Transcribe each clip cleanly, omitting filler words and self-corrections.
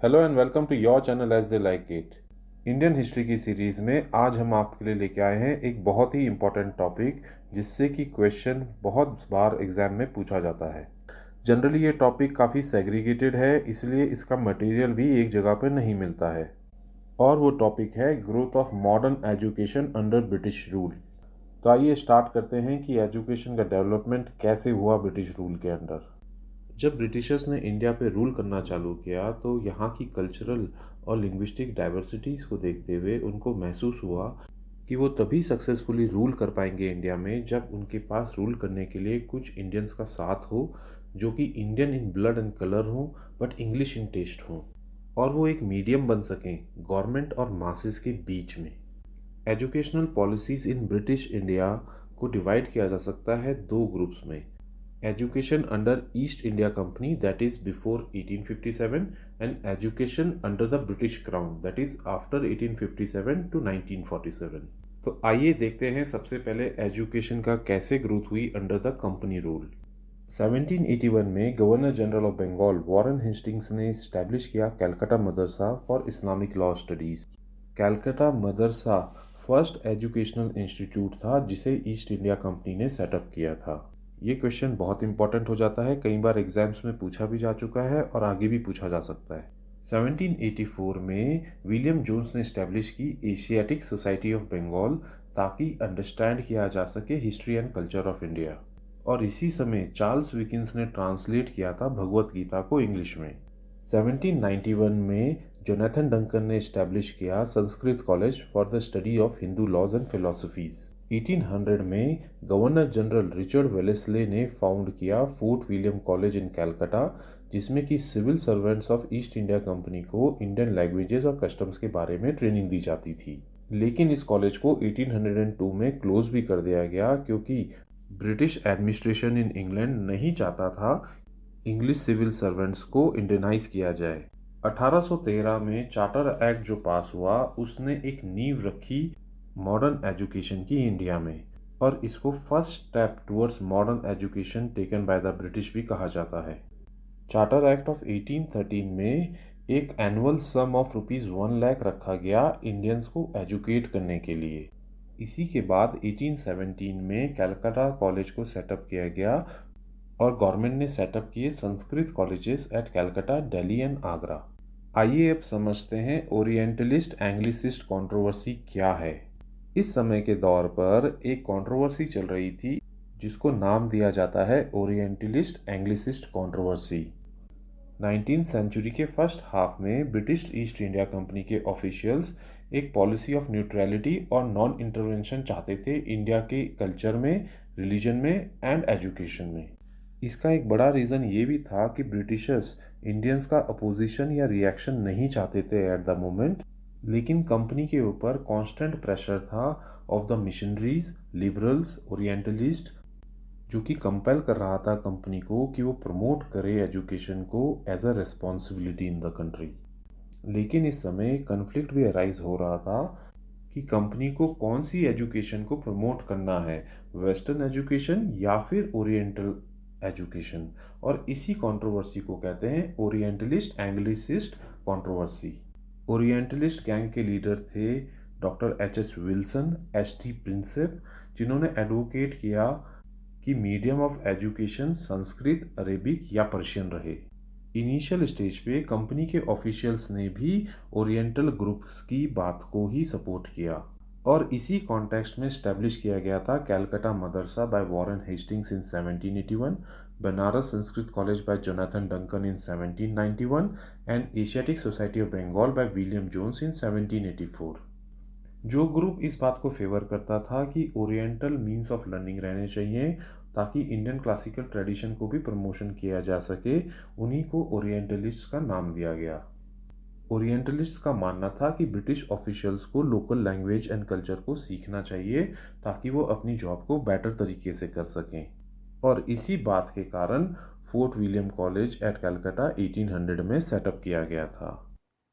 Hello and welcome to your channel as they like it. Indian history की series में आज हम आपके लिए लेके आए हैं एक बहुत ही इम्पोर्टेंट टॉपिक जिससे कि क्वेश्चन बहुत बार एग्जाम में पूछा जाता है। जनरली ये टॉपिक काफ़ी सेग्रीगेटेड है, इसलिए इसका मटेरियल भी एक जगह पर नहीं मिलता है। और वो टॉपिक है growth of modern education under British rule. तो आइए स्टार्ट करते हैं कि एजुकेशन का डेवलपमेंट कैसे हुआ ब्रिटिश रूल के अंडर। जब ब्रिटिशर्स ने इंडिया पे रूल करना चालू किया तो यहाँ की कल्चरल और लिंग्विस्टिक डाइवर्सिटीज़ को देखते हुए उनको महसूस हुआ कि वो तभी सक्सेसफुली रूल कर पाएंगे इंडिया में जब उनके पास रूल करने के लिए कुछ इंडियंस का साथ हो जो कि Indian in blood and colour हो बट इंग्लिश इन टेस्ट हो, और वो एक मीडियम बन सकें गवर्नमेंट और मासेस के बीच में। Educational policies in British India को डिवाइड किया जा सकता है दो ग्रुप्स में: education under East India Company, that is before 1857, and education under the British Crown, that is after 1857 to 1947। तो आइए देखते हैं सबसे पहले एजुकेशन का कैसे ग्रोथ हुई अंडर द कंपनी रूल। 1781 में governor general of Bengal Warren Hastings ने इस्टेब्लिश किया कलकत्ता मदरसा for Islamic law studies. Calcutta मदरसा फर्स्ट एजुकेशनल इंस्टीट्यूट था जिसे ईस्ट इंडिया कंपनी ने सेटअप किया था। ये क्वेश्चन बहुत इंपॉर्टेंट हो जाता है, कई बार एग्जाम्स में पूछा भी जा चुका है और आगे भी पूछा जा सकता है। 1784 में विलियम जोन्स ने इस्टेब्लिश की एशियाटिक सोसाइटी ऑफ बंगाल ताकि अंडरस्टैंड किया जा सके history and culture of India. और इसी समय चार्ल्स विकिंस ने ट्रांसलेट किया था भगवत गीता को इंग्लिश में। 1791 में जोनाथन डंकन ने इस्टेब्लिश किया Sanskrit college for the study of Hindu laws and philosophies. 1800 में गवर्नर जनरल रिचर्ड वेलेस्ले ने फाउंड किया Fort William college in Calcutta, जिसमें कि civil servants of East India Company को इंडियन लैंग्वेजेस और कस्टम्स के बारे में ट्रेनिंग दी जाती थी। लेकिन इस कॉलेज को 1802 में क्लोज भी कर दिया गया क्योंकि ब्रिटिश एडमिनिस्ट्रेशन इन इंग्लैंड नहीं चाहता था इंग्लिश सिविल सर्वेंट्स को इंडियनाइज किया जाए। 1813 में चार्टर एक्ट जो पास हुआ उसने एक नींव रखी मॉडर्न एजुकेशन की इंडिया में, और इसको first step towards modern education taken by the British भी कहा जाता है। चार्टर एक्ट ऑफ 1813 में एक एनुअल सम ऑफ ₹1 लाख रखा गया इंडियंस को एजुकेट करने के लिए। इसी के बाद 1817 में कलकत्ता कॉलेज को सेटअप किया गया और गवर्नमेंट ने सेटअप किए Sanskrit colleges at Calcutta, Delhi and Agra. आइए अब समझते हैं ओरिएंटलिस्ट एंग्लिसिस्ट कंट्रोवर्सी क्या है। इस समय के दौर पर एक कंट्रोवर्सी चल रही थी जिसको नाम दिया जाता है orientalist anglicist controversy. 19th century के फर्स्ट हाफ में ब्रिटिश ईस्ट इंडिया कंपनी के ऑफिशियल्स एक पॉलिसी ऑफ न्यूट्रलिटी और नॉन इंटरवेंशन चाहते थे इंडिया के कल्चर में, रिलीजन में एंड एजुकेशन में। इसका एक बड़ा रीज़न ये भी था कि ब्रिटिशर्स इंडियंस का अपोजिशन या रिएक्शन नहीं चाहते थे एट द मोमेंट, लेकिन कंपनी के ऊपर कांस्टेंट प्रेशर था of the missionaries, liberals, orientalist, जो कि कंपेल कर रहा था कंपनी को कि वो प्रमोट करे एजुकेशन को as a responsibility in the country. लेकिन इस समय कन्फ्लिक्ट भी अराइज हो रहा था कि कंपनी को कौन सी एजुकेशन को प्रमोट करना है, वेस्टर्न एजुकेशन या फिर ओरिएंटल एजुकेशन। और इसी कंट्रोवर्सी को कहते हैं orientalist anglicist controversy. Orientalist gang के लीडर थे doctor H Wilson, T Prinsep, जिन्होंने एडवोकेट किया कि medium of education Sanskrit, Arabic या पर्शियन रहे। इनिशियल स्टेज पे कंपनी के ऑफिशियल्स ने भी ओरिएंटल ग्रुप्स की बात को ही सपोर्ट किया, और इसी कॉन्टेक्स्ट में स्टैब्लिश किया गया था कलकत्ता मदरसा by Warren Hastings in 1781, Banaras Sanskrit college by Jonathan Duncan in 1791 and Asiatic Society of Bengal by William Jones in 1784। जो ग्रुप इस बात को फेवर करता था कि ओरिएंटल मीन्स ऑफ लर्निंग रहने चाहिए ताकि इंडियन क्लासिकल ट्रेडिशन को भी प्रमोशन किया जा सके, उन्हीं को ओरिएंटलिस्ट का नाम दिया गया। ओरिएंटलिस्ट्स का मानना था कि ब्रिटिश ऑफिशियल्स को लोकल लैंग्वेज एंड कल्चर को सीखना चाहिए ताकि वो अपनी जॉब को बेटर तरीके से कर सकें, और इसी बात के कारण fort William college eight Calcutta 1800 में सेटअप किया गया था।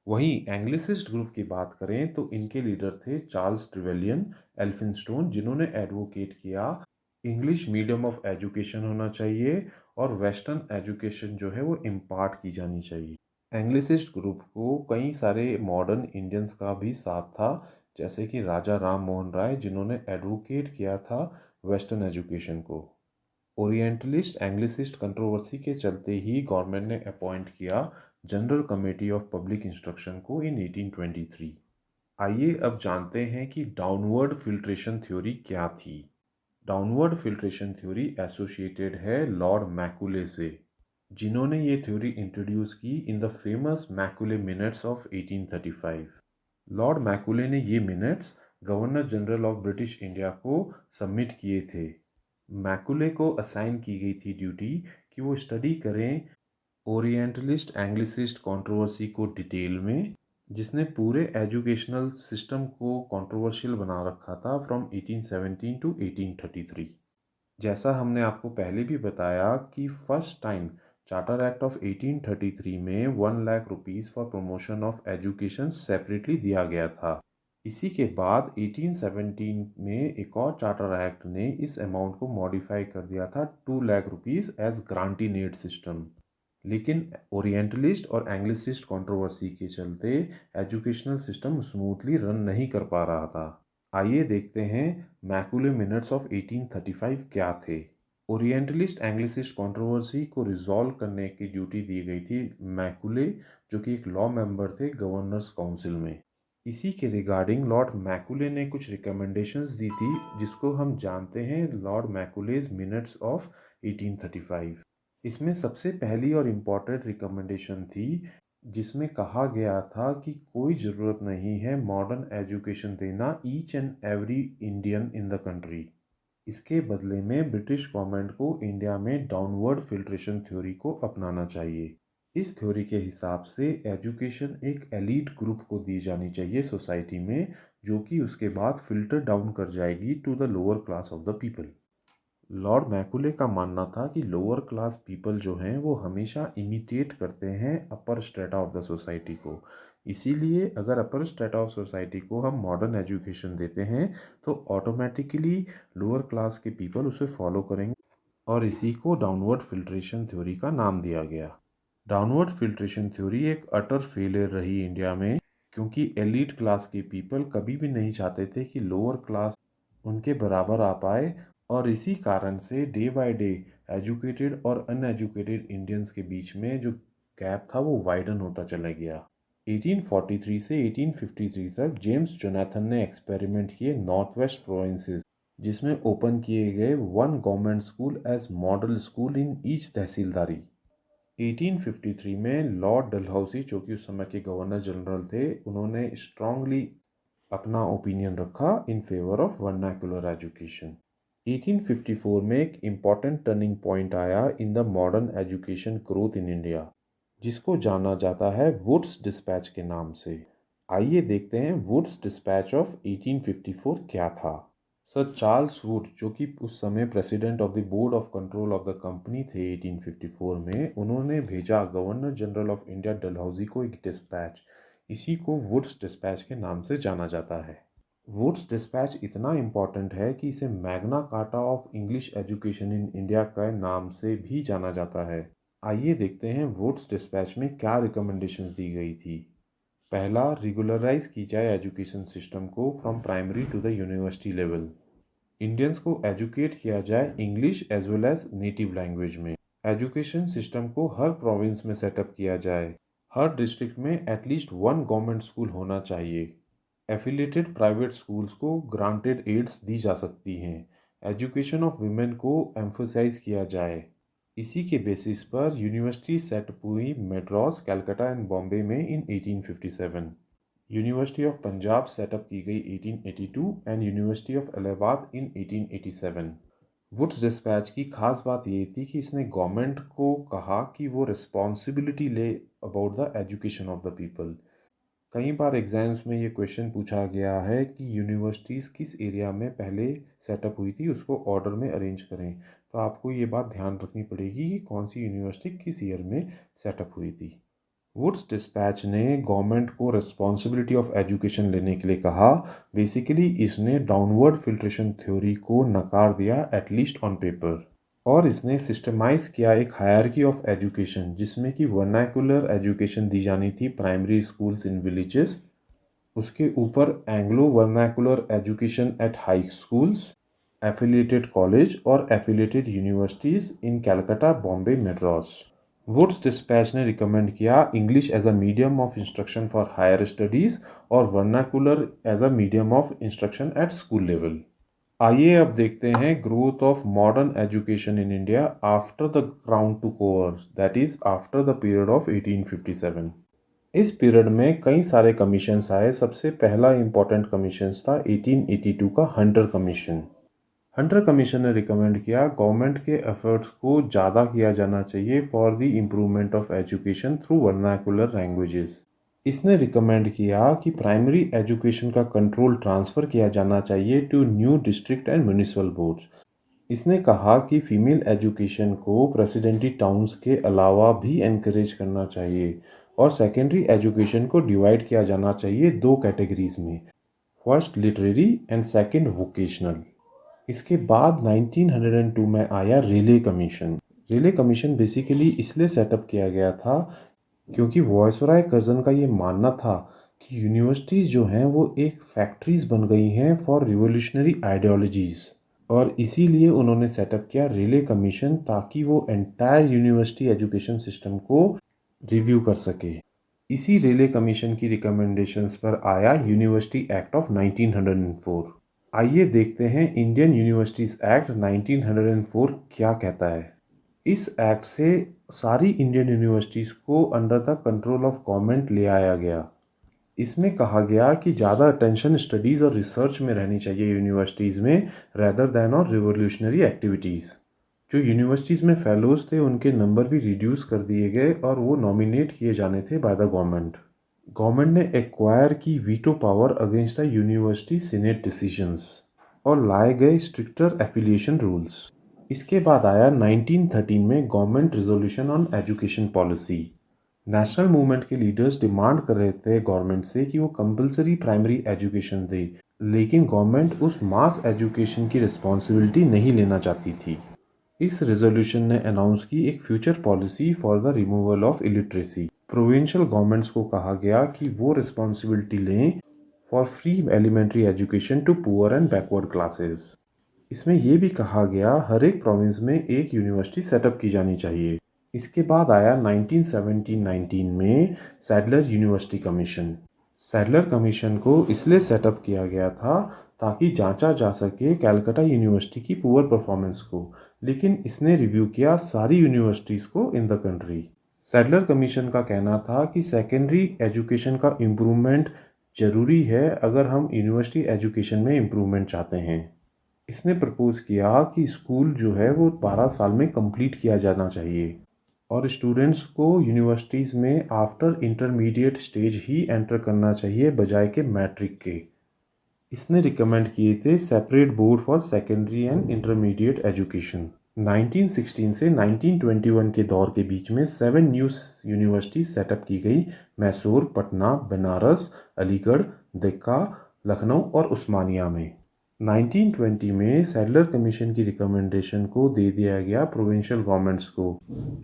वहीं एंग्लिसिस्ट ग्रुप की बात करें तो इनके लीडर थे चार्ल्स ट्रेवेलियन, एल्फिंस्टोन, जिन्होंने एडवोकेट किया इंग्लिश मीडियम ऑफ एजुकेशन होना चाहिए और वेस्टर्न एजुकेशन जो है वो इम्पार्ट की जानी चाहिए। एंग्लिसिस्ट ग्रुप को कई सारे मॉडर्न इंडियंस का भी साथ था, जैसे कि राजा राम मोहन राय, जिन्होंने एडवोकेट किया था वेस्टर्न एजुकेशन को। ओरिएंटलिस्ट एंग्लिसिस्ट कंट्रोवर्सी के चलते ही गवर्नमेंट ने अपॉइंट किया general committee of public instruction को इन 1823। आइए अब जानते हैं कि डाउनवर्ड फिल्ट्रेशन थ्योरी क्या थी। डाउनवर्ड फिल्ट्रेशन थ्योरी एसोसिएटेड है लॉर्ड मैकुले से, जिन्होंने ये थ्योरी इंट्रोड्यूस की in the famous Macaulay minutes of 1835। Lord Macaulay ने ये minutes governor general of British India को सबमिट किए थे। मैकुले को असाइन की गई थी ड्यूटी कि वो स्टडी करें ओरिएंटलिस्ट एंग्लिसिस्ट कंट्रोवर्सी को डिटेल में, जिसने पूरे एजुकेशनल सिस्टम को कंट्रोवर्शियल बना रखा था फ्रॉम 1817 टू 1833। जैसा हमने आपको पहले भी बताया कि first time charter act of 1833 में 1 lakh rupees for promotion of education separately दिया गया था। इसी के बाद 1817 में एक और चार्टर एक्ट ने इस अमाउंट को मॉडिफाई कर दिया था 2 lakh rupees as ग्रांटी in aid system. लेकिन ओरिएंटलिस्ट और एंग्लिसिस्ट कंट्रोवर्सी के चलते एजुकेशनल सिस्टम स्मूथली रन नहीं कर पा रहा था। आइए देखते हैं मैकुले मिनट्स ऑफ 1835 क्या थे। ओरिएंटलिस्ट एंग्लिसिस्ट कंट्रोवर्सी को रिजॉल्व करने की ड्यूटी दी गई थी मैकुले, जो कि एक लॉ मेंबर थे गवर्नर्स काउंसिल में। इसी के रिगार्डिंग लॉर्ड मैकुले ने कुछ रिकमेंडेशंस दी थी, जिसको हम जानते हैं लॉर्ड मैकुलेज मिनट्स ऑफ 1835। इसमें सबसे पहली और इम्पॉर्टेंट रिकमेंडेशन थी, जिसमें कहा गया था कि कोई ज़रूरत नहीं है मॉडर्न एजुकेशन देना each and every Indian in the country. इसके बदले में ब्रिटिश गवर्नमेंट को इंडिया में डाउनवर्ड फिल्ट्रेशन थ्योरी को अपनाना चाहिए। इस थ्योरी के हिसाब से एजुकेशन एक एलीट ग्रुप को दी जानी चाहिए सोसाइटी में, जो कि उसके बाद फिल्टर डाउन कर जाएगी to the lower class of the people. Lord Macaulay का मानना था कि लोअर क्लास पीपल जो हैं वो हमेशा इमिटेट करते हैं अपर स्ट्रेटा ऑफ द सोसाइटी को। इसीलिए अगर अपर स्ट्रेटा ऑफ सोसाइटी को हम मॉडर्न एजुकेशन देते हैं तो ऑटोमेटिकली लोअर क्लास के पीपल उसे फॉलो करेंगे, और इसी को डाउनवर्ड फिल्ट्रेशन थ्योरी का नाम दिया गया। डाउनवर्ड फिल्ट्रेशन थ्योरी एक अटर फेलियर रही इंडिया में, क्योंकि एलीट क्लास के पीपल कभी भी नहीं चाहते थे कि लोअर क्लास उनके बराबर आ पाए, और इसी कारण से डे बाय डे एजुकेटेड और अनएजुकेटेड इंडियंस के बीच में जो गैप था वो वाइडन होता चला गया। 1843 से 1853 तक जेम्स जोनाथन ने एक्सपेरिमेंट किए नॉर्थ वेस्ट प्रोविंसेस, जिसमें ओपन किए गए 1 government school as model school in each तहसीलदारी। 1853 में लॉर्ड डलहौसी, जो कि उस समय के गवर्नर जनरल थे, उन्होंने स्ट्रांगली अपना ओपिनियन रखा in favour of vernacular education. 1854 में एक इम्पॉर्टेंट टर्निंग पॉइंट आया in the modern education growth in India, जिसको जाना जाता है वुड्स डिस्पैच के नाम से। आइए देखते हैं वुड्स डिस्पैच ऑफ 1854 क्या था। सर चार्ल्स वुड, जो कि उस समय president of the board of control of the company थे 1854 में, उन्होंने भेजा governor general of India Dalhousie को एक डिस्पैच। इसी को वुड्स डिस्पैच के नाम से जाना जाता है। वुड्स डिस्पैच इतना इम्पॉर्टेंट है कि इसे Magna carta of English education in India के नाम से भी जाना जाता है। आइए देखते हैं वुड्स डिस्पैच में क्या रिकमेंडेशंस दी गई थी। पहला, रेगुलराइज की जाए एजुकेशन सिस्टम को from primary to the university level. Indians को एजुकेट किया जाए English as well as native language में। एजुकेशन सिस्टम को हर प्रोविंस में सेटअप किया जाए। हर डिस्ट्रिक्ट में एटलीस्ट 1 गवर्नमेंट स्कूल होना चाहिए। एफिलिएटेड प्राइवेट स्कूल्स को ग्रांटेड एड्स दी जा सकती हैं। एजुकेशन ऑफ वुमेन को एम्फोसाइज किया जाए। इसी के बेसिस पर यूनिवर्सिटी सेटअप हुई मद्रास, कलकत्ता एंड बॉम्बे में in 1857। University of Punjab setup की गई 1882 and university of Allahabad in 1887। Wood's despatch की खास बात ये थी कि इसने गवर्नमेंट को कहा कि वो रिस्पॉन्सिबिलिटी ले about the education of the people. कई बार एग्जाम्स में ये क्वेश्चन पूछा गया है कि यूनिवर्सिटीज़ किस एरिया में पहले सेटअप हुई थी, उसको ऑर्डर में अरेंज करें। तो आपको ये बात ध्यान रखनी पड़ेगी कि कौन सी यूनिवर्सिटी किस ईयर में सेटअप हुई थी। वुड्स डिस्पैच ने गवर्नमेंट को रिस्पॉन्सिबिलिटी ऑफ एजुकेशन लेने के लिए कहा। बेसिकली इसने डाउनवर्ड फिल्ट्रेशन थ्योरी को नकार दिया, एटलीस्ट ऑन पेपर। और इसने सिस्टमाइज़ किया एक हायरार्की ऑफ एजुकेशन जिसमें कि वर्नाकुलर एजुकेशन दी जानी थी प्राइमरी स्कूल्स इन विलेजेस, उसके ऊपर Anglo vernacular education at high schools, affiliated college और affiliated universities in Calcutta, Bombay, Madras. Wood's Despatch ने रिकमेंड किया English as a medium of instruction for higher studies और vernacular as a medium of instruction at school level. आइए अब देखते हैं growth of modern education in India after the crown took over, that is after the period of 1857। इस period में कई सारे commissions आए। सबसे पहला इंपॉर्टेंट कमीशंस था 1882 का हंटर कमीशन। हंटर कमीशन ने रिकमेंड किया गवर्नमेंट के एफर्ट्स को ज़्यादा किया जाना चाहिए for the improvement of education through vernacular languages. इसने रिकमेंड किया कि प्राइमरी एजुकेशन का कंट्रोल ट्रांसफ़र किया जाना चाहिए to new district and municipal boards. इसने कहा कि फीमेल एजुकेशन को प्रेसिडेंटी टाउन्स के अलावा भी एनकरेज करना चाहिए और सेकेंडरी एजुकेशन को डिवाइड किया जाना चाहिए दो कैटेगरीज में, first literary and second vocational. इसके बाद 1902 में आया रेले कमीशन। रेले कमीशन बेसिकली इसलिए सेटअप किया गया था क्योंकि वॉयसराय कर्जन का ये मानना था कि यूनिवर्सिटीज़ जो हैं वो एक फैक्ट्रीज बन गई हैं फॉर रिवोल्यूशनरी आइडियोलॉजीज़, और इसीलिए उन्होंने सेटअप किया रेले कमीशन ताकि वो एंटायर यूनिवर्सिटी एजुकेशन सिस्टम को रिव्यू कर सके। इसी रेले कमीशन की रिकमेंडेशंस पर आया यूनिवर्सिटी एक्ट ऑफ 1904। आइए देखते हैं इंडियन यूनिवर्सिटीज़ एक्ट 1904 क्या कहता है। इस एक्ट से सारी इंडियन यूनिवर्सिटीज़ को under the control of government ले आया गया। इसमें कहा गया कि ज़्यादा अटेंशन स्टडीज़ और रिसर्च में रहनी चाहिए यूनिवर्सिटीज़ में रेदर दैन और रिवोल्यूशनरी एक्टिविटीज़। जो यूनिवर्सिटीज़ में फेलोज़ थे उनके नंबर भी रिड्यूस कर दिए गए और वो नॉमिनेट किए जाने थे बाय द गवर्नमेंट। गवर्नमेंट ने एक्वायर की veto power against the university senate decisions और लाए गए स्ट्रिक्टर एफिलिएशन रूल्स। इसके बाद आया 1913 में government resolution on education policy. National movement के लीडर्स डिमांड कर रहे थे गवर्नमेंट से कि वो कंपलसरी प्राइमरी एजुकेशन दे, लेकिन गवर्नमेंट उस मास एजुकेशन की रिस्पॉन्सिबिलिटी नहीं लेना चाहती थी। इस रेजोल्यूशन ने अनाउंस की एक future policy for the removal of illiteracy. Provincial governments को कहा गया कि वो रिस्पॉन्सिबिलिटी लें for free elementary education to poor and backward classes. इसमें यह भी कहा गया हर एक प्रोविंस में एक यूनिवर्सिटी सेटअप की जानी चाहिए। इसके बाद आया 1917-19 में Sadler university commission. Sadler commission को इसलिए सेटअप किया गया था ताकि जांचा जा सके कलकत्ता यूनिवर्सिटी की पुअर परफॉर्मेंस को, लेकिन इसने रिव्यू किया सारी यूनिवर्सिटीज़ को इन द कंट्री। सैडलर कमीशन का कहना था कि सेकेंडरी एजुकेशन का इम्प्रूवमेंट ज़रूरी है अगर हम यूनिवर्सिटी एजुकेशन में इम्प्रूवमेंट चाहते हैं। इसने प्रपोज किया कि स्कूल जो है वो 12 साल में कंप्लीट किया जाना चाहिए और स्टूडेंट्स को यूनिवर्सिटीज़ में आफ्टर इंटरमीडिएट स्टेज ही एंटर करना चाहिए बजाय के मैट्रिक के। इसने रिकमेंड किए थे separate board for secondary and intermediate education. 1916 से 1921 के दौर के बीच में 7 न्यू यूनिवर्सिटी सेटअप की गई, मैसूर, पटना, बनारस, अलीगढ़, दिक्का, लखनऊ और उस्मानिया में। 1920 में सैडलर कमीशन की रिकमेंडेशन को दे दिया गया प्रोविंशियल गवर्नमेंट्स को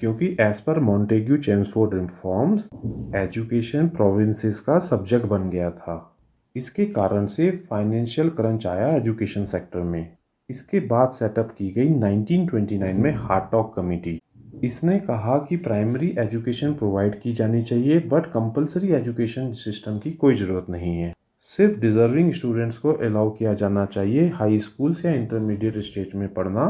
क्योंकि as per Montagu Chelmsford reforms education provinces का सब्जेक्ट बन गया था। इसके कारण से फाइनेंशियल क्रंच आया एजुकेशन सेक्टर में। इसके बाद सेटअप की गई 1929 में हार्टॉग कमेटी। इसने कहा कि प्राइमरी एजुकेशन प्रोवाइड की जानी चाहिए बट कंपलसरी एजुकेशन सिस्टम की कोई ज़रूरत नहीं है। सिर्फ डिजर्विंग स्टूडेंट्स को अलाउ किया जाना चाहिए हाई स्कूल्स या इंटरमीडिएट स्टेज में पढ़ना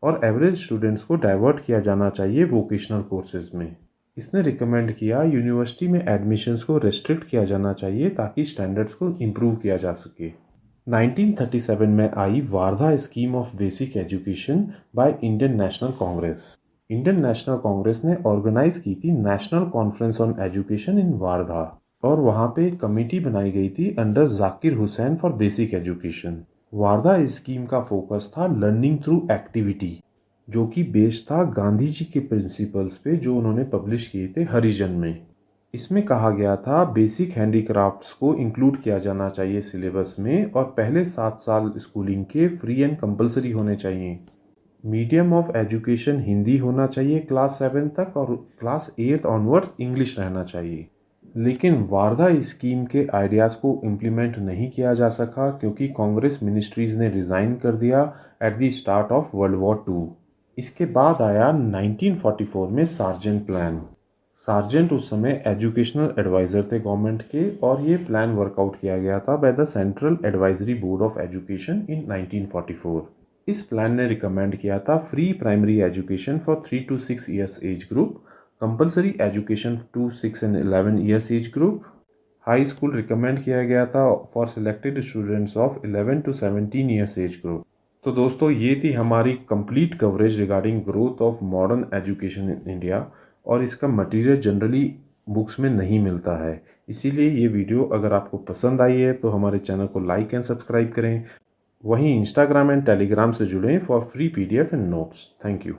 और एवरेज स्टूडेंट्स को डाइवर्ट किया जाना चाहिए वोकेशनल कोर्सेज में। इसने रिकमेंड किया यूनिवर्सिटी में एडमिशन्स को रेस्ट्रिक्ट किया जाना चाहिए ताकि स्टैंडर्ड्स को इम्प्रूव किया जा सके। 1937 में आई Wardha scheme of basic education by Indian National Congress. Indian National Congress ने ऑर्गेनाइज की थी national conference on education in Wardha और वहाँ पे एक कमेटी बनाई गई थी under Zakir Hussain for basic education. Wardha scheme का फोकस था लर्निंग थ्रू एक्टिविटी, जो कि बेस्ड था गांधी जी के प्रिंसिपल्स पे जो उन्होंने पब्लिश किए थे हरिजन में। इसमें कहा गया था बेसिक हैंडीक्राफ्ट्स को इंक्लूड किया जाना चाहिए सिलेबस में और पहले 7 साल स्कूलिंग के फ्री एंड कंपलसरी होने चाहिए। मीडियम ऑफ एजुकेशन हिंदी होना चाहिए क्लास 7 तक और क्लास 8 ऑनवर्ड्स इंग्लिश रहना चाहिए। लेकिन वारधा स्कीम के आइडियाज़ को इम्प्लीमेंट नहीं किया जा सका क्योंकि कांग्रेस मिनिस्ट्रीज़ ने रिज़ाइन कर दिया at the start of world war 2। इसके बाद आया 1944 में सार्जेंट प्लान। सार्जेंट उस समय एजुकेशनल एडवाइज़र थे गवर्नमेंट के और ये प्लान वर्कआउट किया गया था by the central advisory board of education in 1944। इस प्लान ने रिकमेंड किया था free primary education for 3 to 6 years age group, compulsory education to 6 and 11 years age group, high school recommend किया गया था for selected students of 11 to 17 years age group. तो दोस्तों ये थी हमारी complete coverage regarding growth of modern education in India और इसका मटेरियल जनरली बुक्स में नहीं मिलता है। इसीलिए ये वीडियो अगर आपको पसंद आई है तो हमारे चैनल को लाइक एंड सब्सक्राइब करें। वहीं इंस्टाग्राम एंड टेलीग्राम से जुड़ें for free PDF and notes. Thank you.